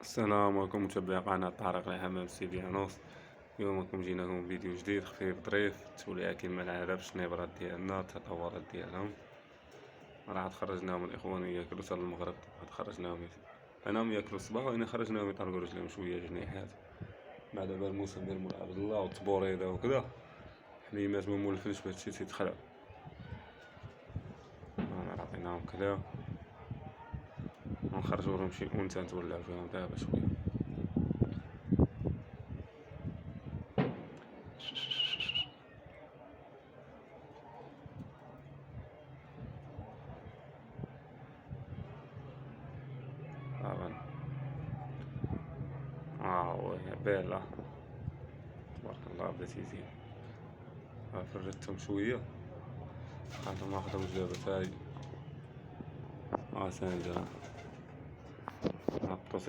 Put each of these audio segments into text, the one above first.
السلام عليكم متابعي قناة طارق الحمام سيفيانوس. اليوم راكم جينا لكم فيديو جديد خفيف ظريف توليها كيما العادة باش النبرات ديالنا التطورات ديالهم. راه خرجناهم الاخوان ياكلو حتى المغرب، خرجناهم انهم ياكلو الصباح وإنا خرجناهم يطرقوا رجليهم شويه جنيحات مع دابا الموسم ديال مولا عبد الله والتبوريده وكذا. حليمات ما مولفينش بهادشي تيتخلع، انا عطيناهم كذا ونخرجوا لهم شي انثى نتولعو فيهم دابا شويه. وي بيلا تبارك الله بدات يزيد. فردتهم شويه خاطر ما خدموش دابا تاي سانجر. هبطو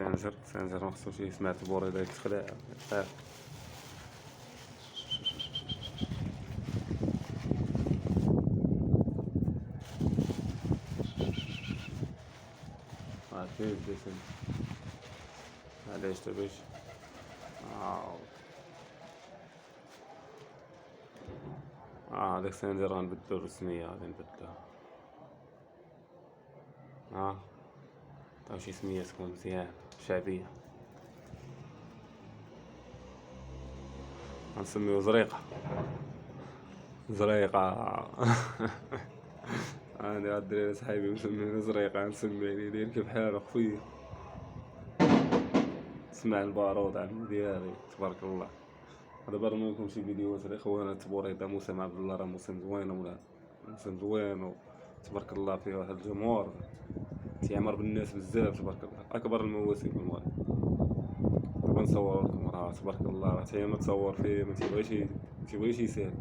سانجر مخصوص سمعت البوريضة يتخلع خاف. كيف ديسن علاش تباش داك سانجر غنبدلو الرسمية، غادي نبدلوها. عطاو شي سمية تكون مزيانة شعبية، غنسميو زريقة. عندي واحد الدراري صحيبي مسميني زريقة، نسمي عليه داير كيف حالك خويا، سمع البارود عمي ديالي تبارك الله. دابا راه لكم شي فيديوهات الاخوان تبوريده موسم عبد الله، راه موسم زوين ولا موسم زوين تبارك الله، فيه واحد الجمهور تيعمر بالناس بزاف تبارك الله، اكبر المواسم في المغرب. دابا نصور لكم راه تبارك الله، راه حتى ما تصور فيه ما تيبغيش يسال.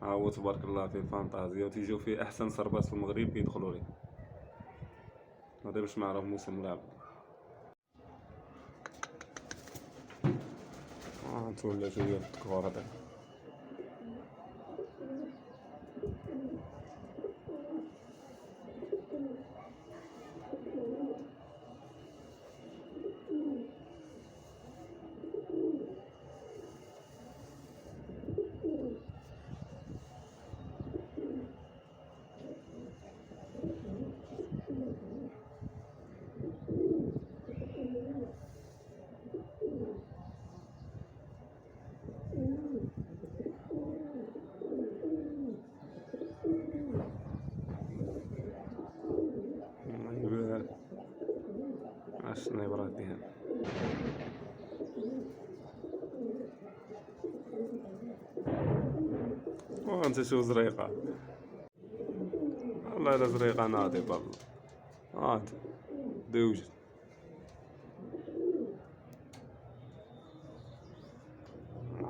هو تبارك الله فيه فانتازيا وتيجيو فيه احسن سربات في المغرب كيدخلوا ليه. هذا باش نعرف موسم لعب. نتولى شويه بالذكور هذا. النبرات ديالنا انت شو زريقة، والله الا زريقة ناضي بالله ناضي دوجت.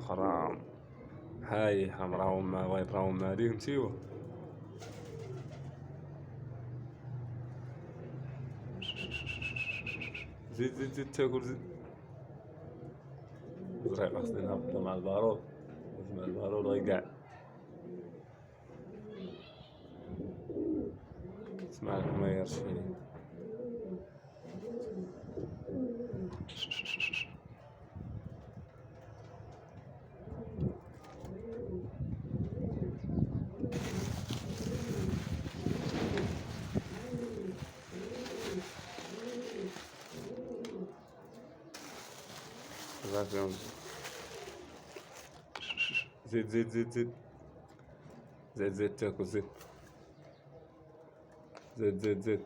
حرام هاي حمراهم ما بغيت راهم مالين نتيوا. زيد تاكل زيد. زريقة خصني نهبطو مع البارود، مع البارود غيقع. اسمع لك ما يرشيني. زيد زيد زيد زيد زيد زيد تاكل زيد زيد زيد زيد.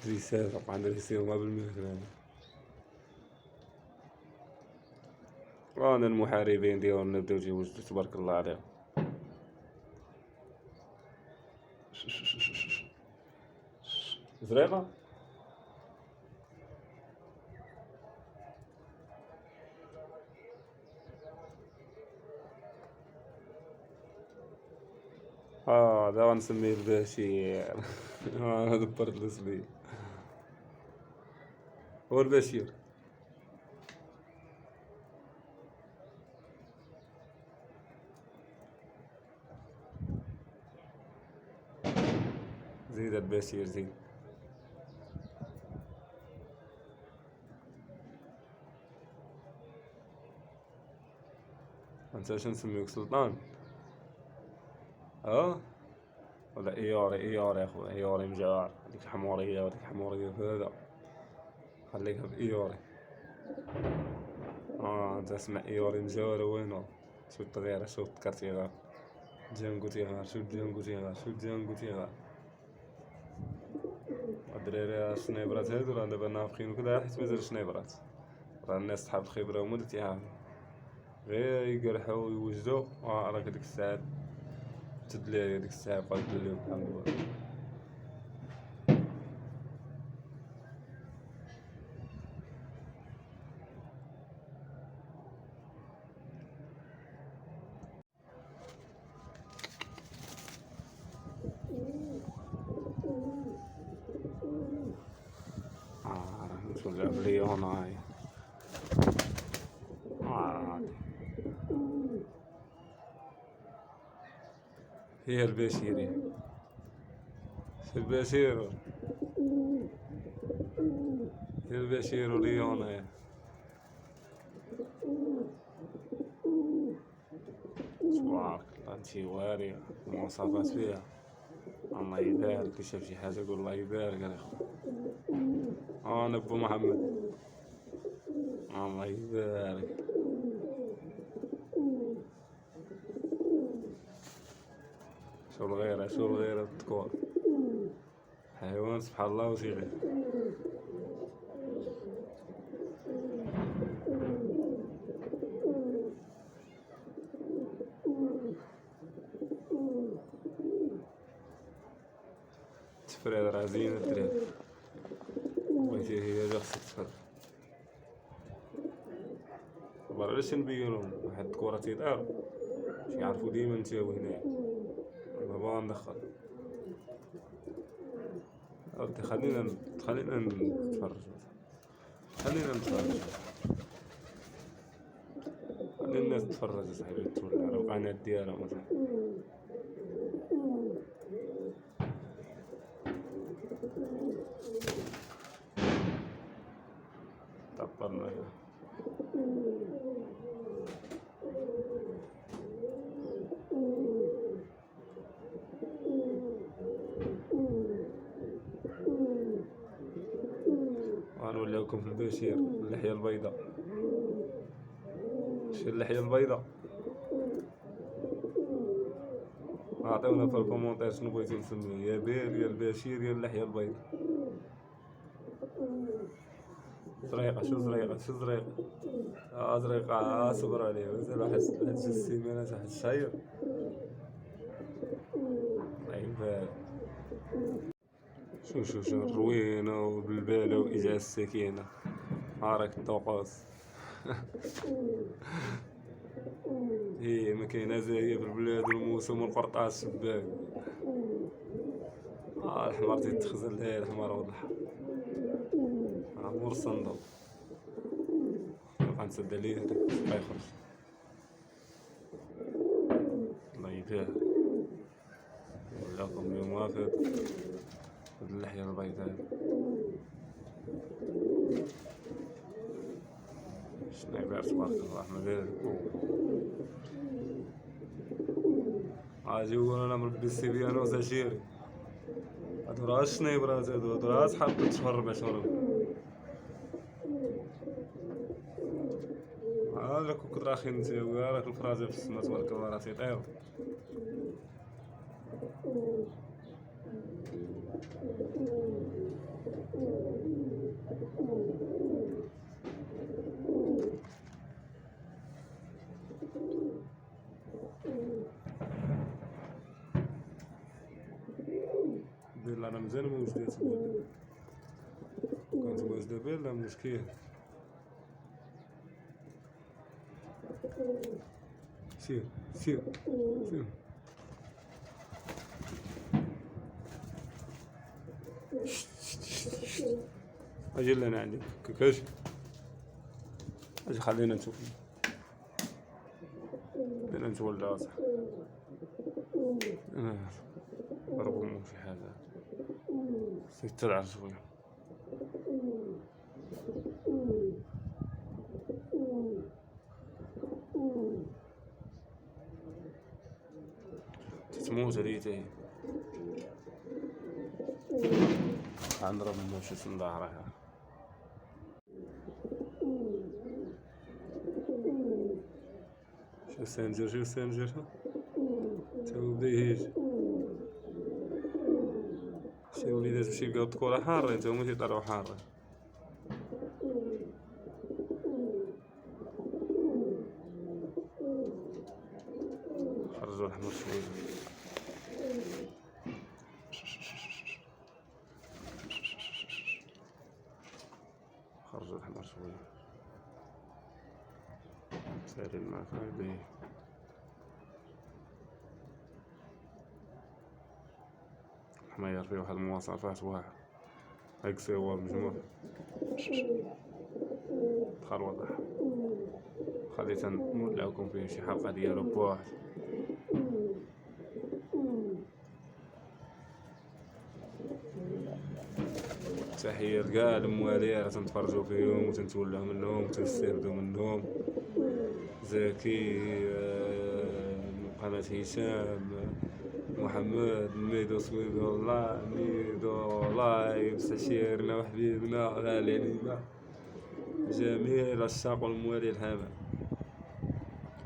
رسالة عندنا رسالة ما بالمثل. وانا المحاربين ديالنا بداو يوجدوا تبارك الله عليهم. زريقة هذا غنسميه البشير. دبرت الاسمية، هو البشير. زيد البشير زيد. انت واش نسميوك سلطان؟ ولا ايوري؟ ايوري اخويا، ايوري مجاعر. هذيك الحمورية وهذيك الحمورية هذا خليكها بايوري. انت اسمع ايوري مجاور وينو. شوت غير شوت كارتي غير جانكو تيغار، شوت جانكو تيغار، شوت جانكو تيغار. الدراري الشنيبرات هادو راه دابا نافخين وكدا حيت مازال شنيبرات. راه الناس صحاب الخبرة هما اللي تيعاونو، غير يقرحو ويوجدو. راك هاديك الساعة تدلي، هاديك الساعة بقاو يدليو الحمد لله. راه نمشيو نلعب ليون هاي. هي البشيري، في البشير، هي البشير وليون هاي. تبارك الله انتي واري المواصفات فيها. الله يبارك، اللي شاف شي حاجة يقول الله يبارك على خويا. انا بو محمد، الله يبارك. شو الغيرة، شو الغيرة الذكور، حيوان سبحان الله وصيغير. تفريد راه زينة الدراري، بغيتي هي جا خصك تفرد. برا علاش نبينلهم واحد الكرة تيدار باش يعرفو ديما نتا هنايا. دابا غندخل اودي، خلينا نتفرجو، خلينا نتفرجو، خلي الناس تتفرج اصاحبي، تولي على القناة ديالهم اصاحبي. طبرنا غنوليوكم في البشير اللحية البيضاء. شي اللحية البيضاء، عطيونا في الكومونتير شنو بغيتو نسميه، يا بير يا البشير يا اللحية البيضاء. زريقة، شو زريقة، شو زريقة، زريقة. صبر عليه مازال واحد 3 سيمانات، واحد الشهير. الله يبارك. شو الروينة والبلبالة وإجاز السكينة. راك الطوقوس. ما كاينة زاهية في البلاد والموسم والقرطاس شباك. الحمار تيتخزن لها، الحمار وضح مور الصندوق. نبقى نسد عليه هداك باش يخرج. الله يبارك. ولاكم اليوم وافد هاد اللحية البيضاء. شنيبر تبارك الله مازال اجي يقولوا انا مربي السيفيانوس عشيري. هادو راه الشنيبرات، هادو راه صحاب شهر 4 شهور. راك كنت راخي نتاوي، راك الفرازي في السما تبارك الله راه تيطير. بيلا انا مزال ما وجدت، كنت واجده بيلا مشكل. سير سير سير. اجي لنا عندي كاش، اجي خلينا نشوف، خلينا نتولى صح. ضربهم شي حاجة خصك تلعب شوية. تتموت هادي تاهي غنضرب منها شي صنداع راها. شو سنجر تا هو بدا يهيج. شي وليدات باش يلقاو الدكورة حارين تا هما تيطلعو حارين. خرجو الحمر شوية. خرجو الحمر شوية سالي معاك هادي. حماير فيه واحد المواصفات واحد هاك سوا مجموع دخل وضح. خليت نولعوكم فيه شي حلقة ديالو بواحد. تحية لكاع الموالير تنتفرجو فيهم وتنتولعو منهم وتنستافدو منهم. زكي قناة هشام محمد ميدو سويدو ميدو لايف سشيرنا وحبيبنا غالي علينا جميع العشاق والموالي الهامة.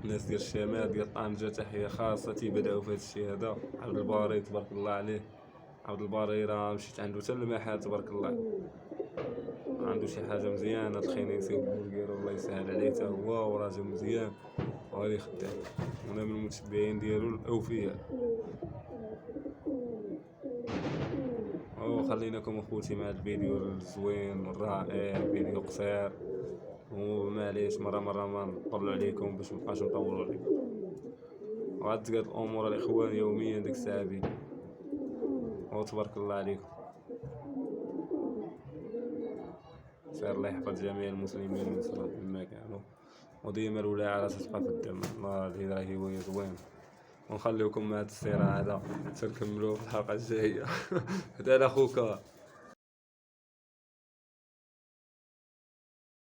الناس ديال الشمال ديال طنجة تحية خاصة تيبدعو في هاد الشي هذا. عبد الباري تبارك الله عليه. عبد الباري راه مشيت عندو حتى المحل تبارك الله عنده شي حاجة مزيانة. الخنيسي والبرجر الله يسهل عليه تا هو وراجل مزيان وغادي خدام وانا من المتبعين ديالو الاوفياء. خليناكم اخوتي مع الفيديو الزوين الرائع. فيديو قصير ومعليش مرة ما نطلعو عليكم باش مبقاش نطولو عليكم. وغاد تقاد الامور الاخوان يوميا ديك الساعة فيديو وتبارك الله عليكم. سير الله يحفظ جميع المسلمين من صلاة مما كانوا وديما الولاعة تبقى في الدم. الله اللي راهي هو زوين. ونخليكم مع السيرة هذا تنكملو في الحلقة الجاية. هذا اخوك